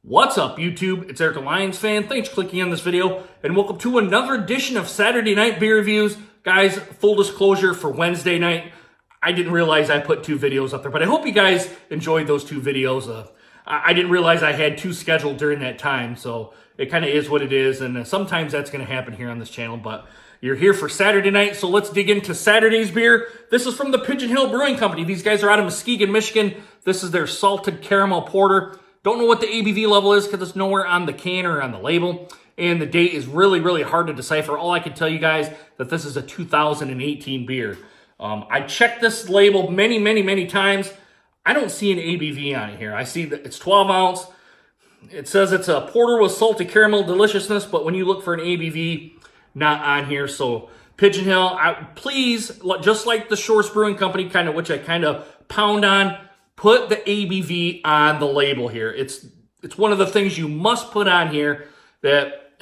What's up, YouTube? It's Eric, a Lions fan. Thanks for clicking on this video, and welcome to another edition of Saturday Night Beer Reviews. Guys, full disclosure, for Wednesday night, I didn't realize I put two videos up there, but I hope you guys enjoyed those two videos. I didn't realize I had two scheduled during that time, so it kind of is what it is, and sometimes that's going to happen here on this channel, but you're here for Saturday night, so let's dig into Saturday's beer. This is from the Pigeon Brewing Company. These guys are out of Muskegon, Michigan. This is their salted caramel porter. Don't know what the ABV level is because it's nowhere on the can or on the label. And the date is really, really hard to decipher. All I can tell you guys that this is a 2018 beer. I checked this label many times. I don't see an ABV on it here. I see that it's 12 ounce. It says it's a porter with salty caramel deliciousness, but when you look for an ABV, not on here. So Pigeon Hill, please, just like the Shores Brewing Company, which I kind of pound on, put the ABV on the label here. It's one of the things you must put on here that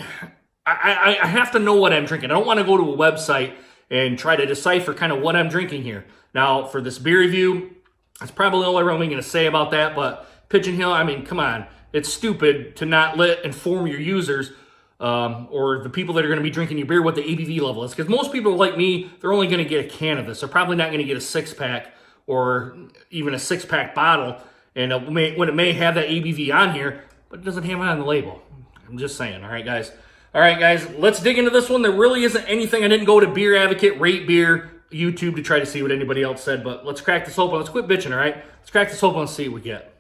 I have to know what I'm drinking. I don't want to go to a website and try to decipher kind of what I'm drinking here. Now, for this beer review, that's probably all I'm really going to say about that, but Pigeon Hill, I mean, come on. It's stupid to not inform your users or the people that are going to be drinking your beer what the ABV level is. Because most people like me, they're only going to get a can of this. They're probably not going to get a six-pack or even a six-pack bottle, and it may have that ABV on here, but it doesn't have it on the label. I'm just saying. All right, guys, let's dig into this one. There really isn't anything. I didn't go to Beer Advocate, Rate Beer, YouTube to try to see what anybody else said, but let's crack this open. Let's quit bitching, all right? Let's crack this open and see what we get.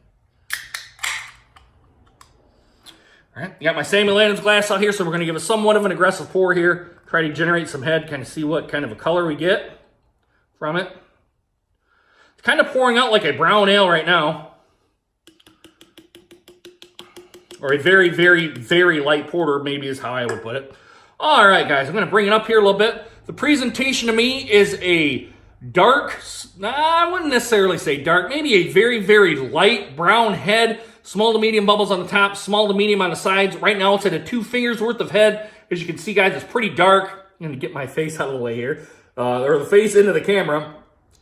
All right, got my Samuel Adams glass out here, so we're going to give it somewhat of an aggressive pour here, try to generate some head, kind of see what kind of a color we get from it. Kind of pouring out like a brown ale right now. Or a very, very light porter, maybe is how I would put it. All right, guys, I'm going to bring it up here a little bit. The presentation to me is a dark, I wouldn't necessarily say dark, maybe a very light brown head. Small to medium bubbles on the top, small to medium on the sides. Right now, it's at a 2 fingers worth of head. As you can see, guys, it's pretty dark. I'm going to get my face out of the way here, or the face into the camera.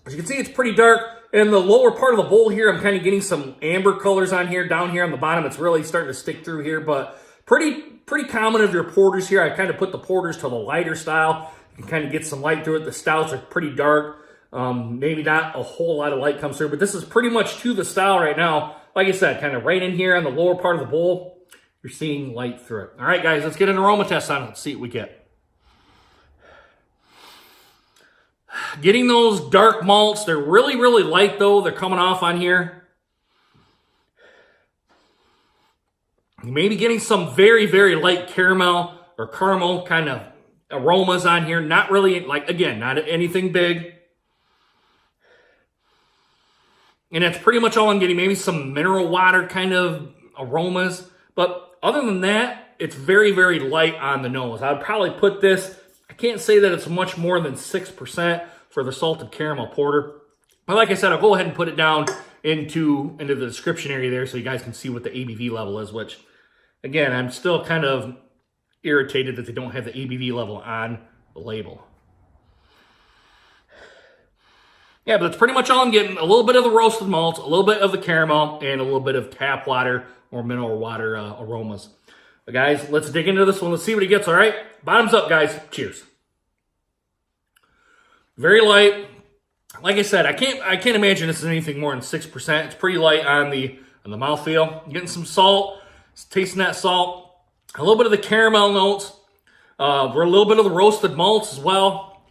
As you can see, it's pretty dark. In the lower part of the bowl here, I'm kind of getting some amber colors on here. Down here on the bottom, it's really starting to stick through here, but pretty common of your porters here. I kind of put the porters to the lighter style. You can kind of get some light through it. The stouts are pretty dark. Maybe not a whole lot of light comes through, but this is pretty much to the style right now. Like I said, kind of right in here on the lower part of the bowl, you're seeing light through it. All right, guys, let's get an aroma test on it. Let's see what we get. Getting those dark malts. They're really light, though. They're coming off on here. Maybe getting some very light caramel or caramel kind of aromas on here. Not really, again, not anything big. And that's pretty much all I'm getting. Maybe some mineral water kind of aromas. But other than that, it's very light on the nose. I would probably put this, I can't say that it's much more than 6% for the salted caramel porter. But like I said, I'll go ahead and put it down into the description area there so you guys can see what the ABV level is, which, again, I'm still kind of irritated that they don't have the ABV level on the label. Yeah, but that's pretty much all I'm getting. A little bit of the roasted malt, a little bit of the caramel, and a little bit of tap water or mineral water aromas. But guys, let's dig into this one. Let's see what it gets, all right? Bottoms up, guys. Cheers. Very light. Like I said, I can't imagine this is anything more than 6%. It's pretty light on the mouthfeel. Getting some salt. Tasting that salt. A little bit of the caramel notes. A little bit of the roasted malts as well.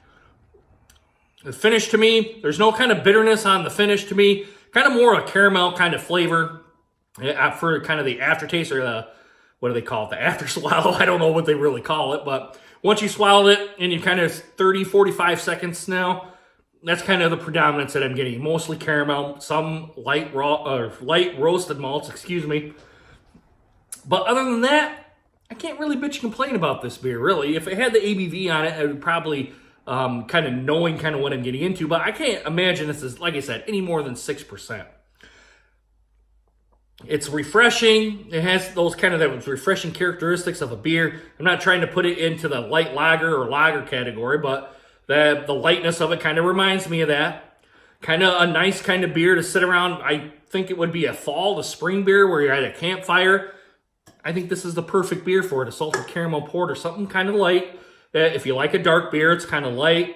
The finish to me, there's no kind of bitterness on the finish to me. Kind of more of a caramel kind of flavor for kind of the aftertaste, or what do they call it? The after swallow. I don't know what they really call it, but once you swallowed it and you kind of 30-45 seconds now, that's kind of the predominance that I'm getting. Mostly caramel, some light roasted malts, excuse me. But other than that, I can't really bitch and complain about this beer, really. If it had the ABV on it, I would probably kind of knowing kind of what I'm getting into, but I can't imagine this is, like I said, any more than 6%. It's refreshing. It has those kind of those refreshing characteristics of a beer. I'm not trying to put it into the light lager or lager category, but the lightness of it kind of reminds me of that. Kind of a nice kind of beer to sit around. I think it would be a fall to spring beer where you're at a campfire. I think this is the perfect beer for it. A salted caramel porter, something kind of light. If you like a dark beer, it's kind of light.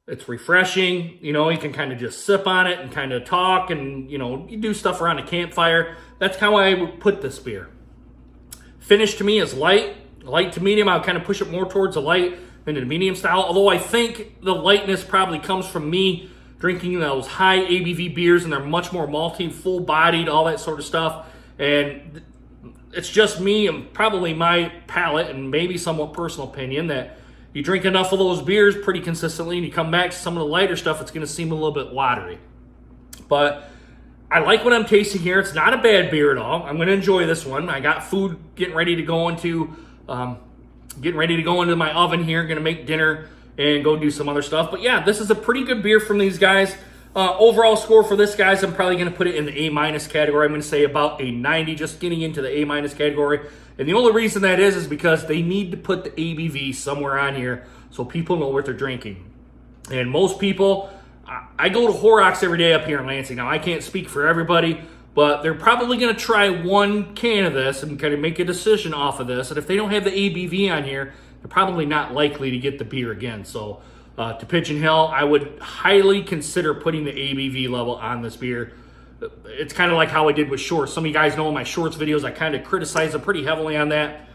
It's refreshing. You know, you can kind of just sip on it and kind of talk and, you know, you do stuff around a campfire. That's how I would put this beer. Finish to me is light to medium. I would kind of push it more towards the light than the medium style. Although I think the lightness probably comes from me drinking those high ABV beers, and they're much more malty, full-bodied, all that sort of stuff. And it's just me and probably my palate and maybe somewhat personal opinion that you drink enough of those beers pretty consistently and you come back to some of the lighter stuff, it's going to seem a little bit watery. But I like what I'm tasting here. It's not a bad beer at all. I'm going to enjoy this one. I got food getting ready to go into my oven here. Going to make dinner and go do some other stuff. But yeah, this is a pretty good beer from these guys. Overall score for this, guys, I'm probably going to put it in the A- category. I'm going to say about a 90, just getting into the A- category. And the only reason that is because they need to put the ABV somewhere on here so people know what they're drinking. And most people, I go to Horrocks every day up here in Lansing. Now, I can't speak for everybody, but they're probably going to try one can of this and kind of make a decision off of this. And if they don't have the ABV on here, they're probably not likely to get the beer again. So to Pigeon Hill, I would highly consider putting the ABV level on this beer. It's kind of like how I did with shorts. Some of you guys know in my shorts videos, I kind of criticize them pretty heavily on that.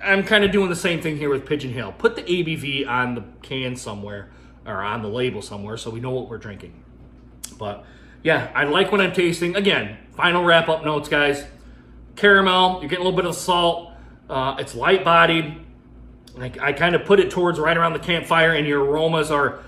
I'm kind of doing the same thing here with Pigeon Hill. Put the ABV on the can somewhere, or on the label somewhere, so we know what we're drinking. But yeah, I like what I'm tasting. Again, final wrap-up notes, guys. Caramel, you're getting a little bit of salt. It's light-bodied. I kind of put it towards right around the campfire, and your aromas are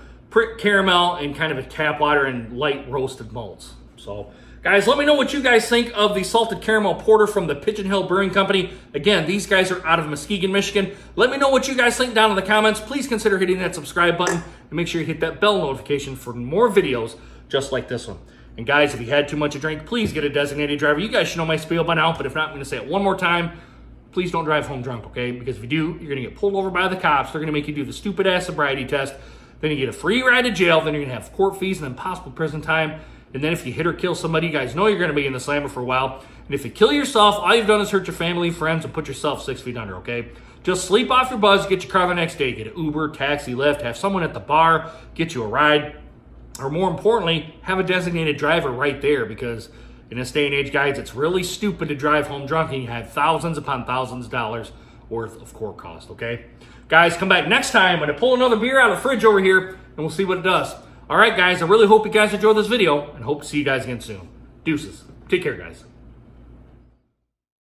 caramel and kind of a tap water and light roasted malts. So, guys, let me know what you guys think of the salted caramel porter from the Pigeon Hill Brewing Company. Again, these guys are out of Muskegon, Michigan. Let me know what you guys think down in the comments. Please consider hitting that subscribe button and make sure you hit that bell notification for more videos just like this one. And guys, if you had too much to drink, please get a designated driver. You guys should know my spiel by now, but if not, I'm going to say it one more time. Please don't drive home drunk, okay? Because if you do, you're going to get pulled over by the cops. They're going to make you do the stupid-ass sobriety test. Then you get a free ride to jail. Then you're going to have court fees and then possible prison time. And then if you hit or kill somebody, you guys know you're going to be in the slammer for a while. And if you kill yourself, all you've done is hurt your family, friends, and put yourself 6 feet under, okay? Just sleep off your buzz, get your car the next day. Get an Uber, taxi, Lyft, have someone at the bar get you a ride. Or more importantly, have a designated driver right there, because in this day and age, guys, it's really stupid to drive home drunk and you have thousands upon thousands of dollars worth of court cost, okay? Guys, come back next time. I'm going to pull another beer out of the fridge over here, and we'll see what it does. All right, guys, I really hope you guys enjoyed this video, and hope to see you guys again soon. Deuces. Take care, guys.